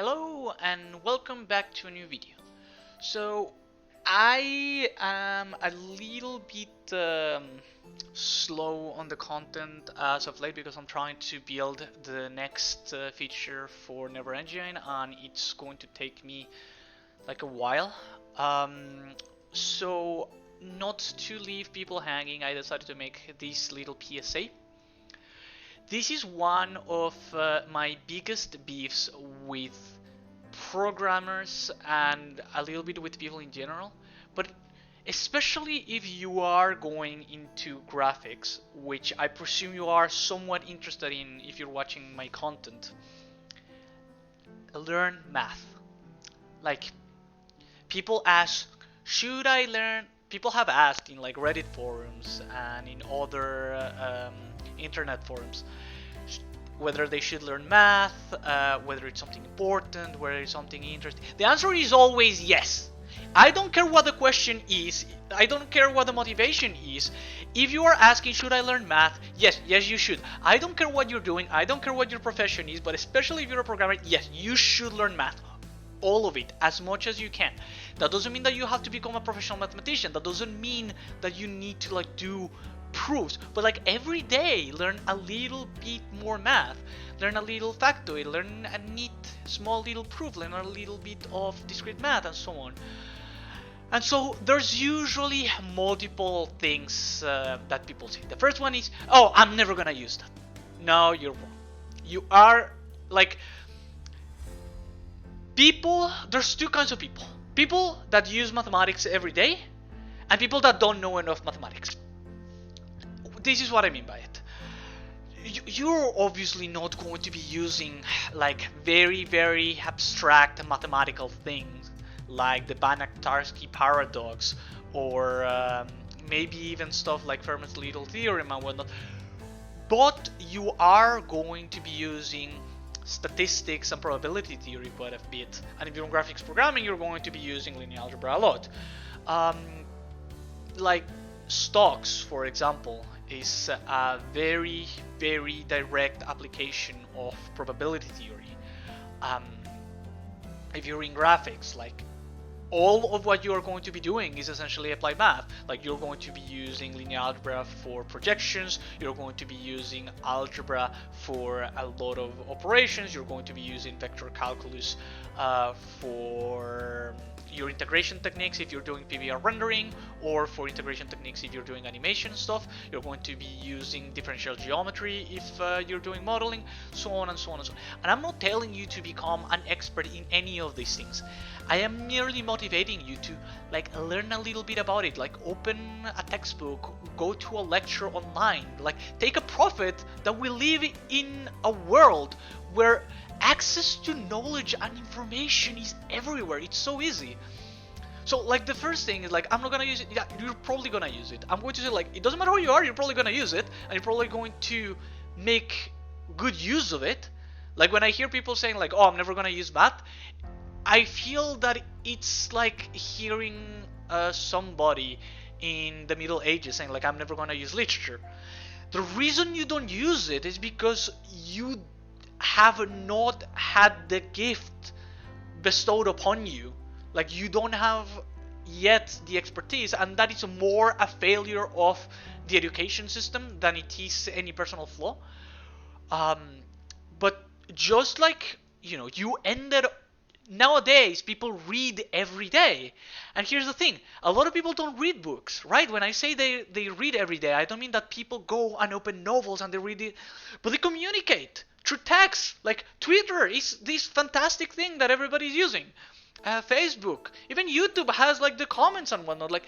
Hello and welcome back to a new video. So I am a little bit slow on the content as of late because I'm trying to build the next feature for Never Engine and it's going to take me like a while. So not to leave people hanging, I decided to make this little PSA. This is one of my biggest beefs with programmers and a little bit with people in general, but especially if you are going into graphics, which I presume you are somewhat interested in if you're watching my content. Learn math. Like, people ask, should I learn? People have asked in like Reddit forums and in other internet forums whether they should learn math, whether it's something important, whether it's something interesting. The answer is always yes. I don't care what the question is. I don't care what the motivation is. If you are asking, should I learn math? Yes, you should. I don't care what you're doing. I don't care what your profession is, but especially if you're a programmer, yes, you should learn math. All of it, as much as you can. That doesn't mean that you have to become a professional mathematician. That doesn't mean that you need to like do proofs, but like every day learn a little bit more math, learn a little factoid, learn a neat small little proof, learn a little bit of discrete math and so on. And so there's usually multiple things that people say. The first one is, oh, I'm never gonna use that. No, you're wrong. You are like people. There's two kinds of people: people that use mathematics every day and people that don't know enough mathematics. This is what I mean by it. You're obviously not going to be using like very abstract mathematical things like the Banach-Tarski paradox or maybe even stuff like Fermat's Little theorem and whatnot. But you are going to be using statistics and probability theory quite a bit. And if you're in graphics programming, you're going to be using linear algebra a lot. Like stocks, for example, is a very direct application of probability theory. If you're in graphics, like all of what you are going to be doing is essentially applied math. Like you're going to be using linear algebra for projections, you're going to be using algebra for a lot of operations, you're going to be using vector calculus for your integration techniques if you're doing PBR rendering, or for integration techniques if you're doing animation stuff. You're going to be using differential geometry if you're doing modeling, so on and so on and so on. And I'm not telling you to become an expert in any of these things. I am merely motivating you to like learn a little bit about it, like open a textbook, go to a lecture online, like take a profit that we live in a world where access to knowledge and information is everywhere. It's so easy. So like the first thing is like, I'm not gonna use it. Yeah, you're probably gonna use it. I'm going to say like, it doesn't matter who you are, you're probably gonna use it and you're probably going to make good use of it. Like when I hear people saying like, oh, I'm never gonna use math, I feel that it's like hearing somebody in the Middle Ages saying like, I'm never gonna use literature. The reason you don't use it is because you have not had the gift bestowed upon you. Like you don't have yet the expertise, and that is more a failure of the education system than it is any personal flaw. But just like, you know, you ended nowadays people read every day, and here's the thing, a lot of people don't read books, right? When I say they read every day, I don't mean that people go and open novels and they read it, but they communicate through text. Like Twitter is this fantastic thing that everybody's using, Facebook, even YouTube has like the comments and whatnot. Like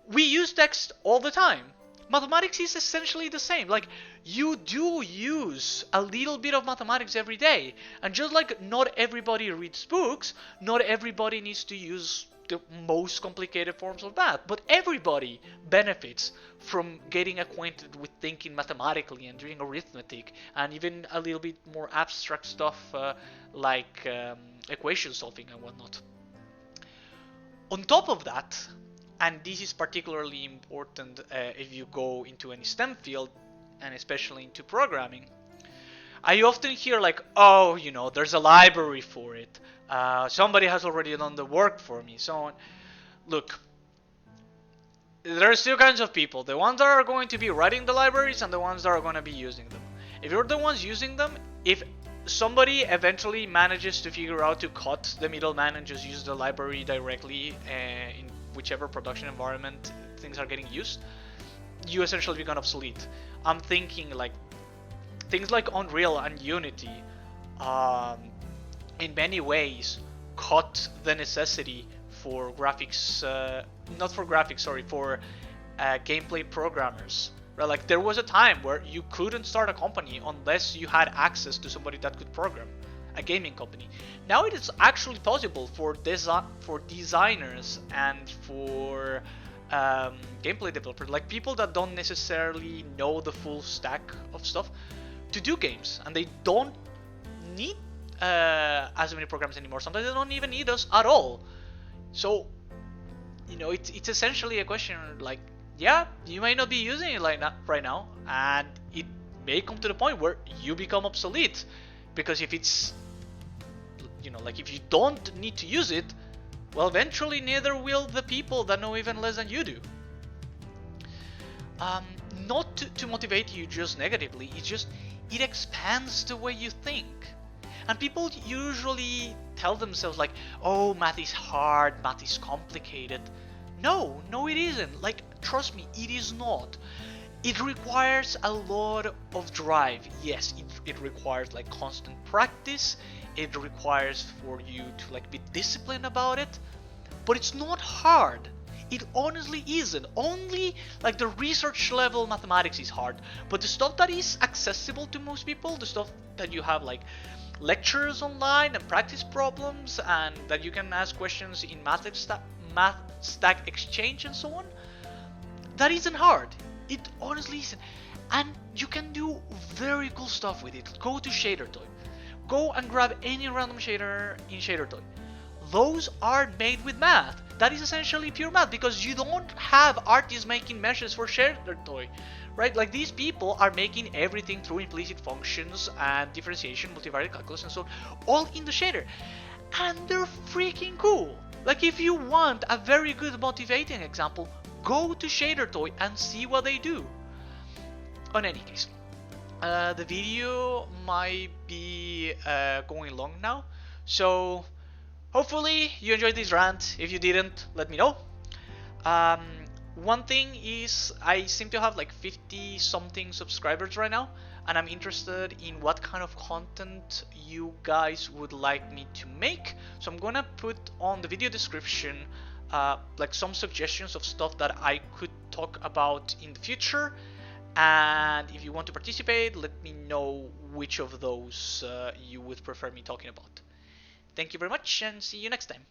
we use text all the time. Mathematics is essentially the same. Like you do use a little bit of mathematics every day, and just like not everybody reads books, not everybody needs to use the most complicated forms of math, but everybody benefits from getting acquainted with thinking mathematically and doing arithmetic and even a little bit more abstract stuff like equation solving and whatnot. On top of that, and this is particularly important if you go into any STEM field and especially into programming, I often hear like, oh, you know, there's a library for it. Somebody has already done the work for me. So on. Look, there's two kinds of people. The ones that are going to be writing the libraries and the ones that are going to be using them. If you're the ones using them, if somebody eventually manages to figure out to cut the middleman and just use the library directly in whichever production environment things are getting used, you essentially become obsolete. I'm thinking like things like Unreal and Unity, um, in many ways, cut the necessity for graphics, not for graphics, sorry, for gameplay programmers. Right? Like there was a time where you couldn't start a company unless you had access to somebody that could program, a gaming company. Now it is actually possible for designers and for gameplay developers, like people that don't necessarily know the full stack of stuff, to do games, and they don't need as many programs anymore. Sometimes they don't even need us at all. So, you know, it's essentially a question like, yeah, you may not be using it like that right now, and it may come to the point where you become obsolete, because if it's, you know, like if you don't need to use it, well, eventually neither will the people that know even less than you do. Not to motivate you just negatively, it's just, it expands the way you think. And people usually tell themselves like, oh, math is hard, math is complicated. No, it isn't. Like, trust me, it is not. It requires a lot of drive. Yes, it requires like constant practice. It requires for you to like be disciplined about it. But it's not hard. It honestly isn't. Only like the research level mathematics is hard. But the stuff that is accessible to most people, the stuff that you have like lectures online and practice problems, and that you can ask questions in math stack exchange and so on, that isn't hard. It honestly isn't. And you can do very cool stuff with it. Go to ShaderToy. Go and grab any random shader in ShaderToy. Those are made with math. That is essentially pure math, because you don't have artists making meshes for ShaderToy, right? Like these people are making everything through implicit functions and differentiation, multivariate calculus, and so on, all in the shader. And they're freaking cool. Like if you want a very good motivating example, go to ShaderToy and see what they do. On any case, the video might be going long now, so hopefully you enjoyed this rant. If you didn't, let me know. One thing is, I seem to have like 50 something subscribers right now, and I'm interested in what kind of content you guys would like me to make. So I'm gonna put on the video description like some suggestions of stuff that I could talk about in the future. And if you want to participate, let me know which of those you would prefer me talking about. Thank you very much, and see you next time.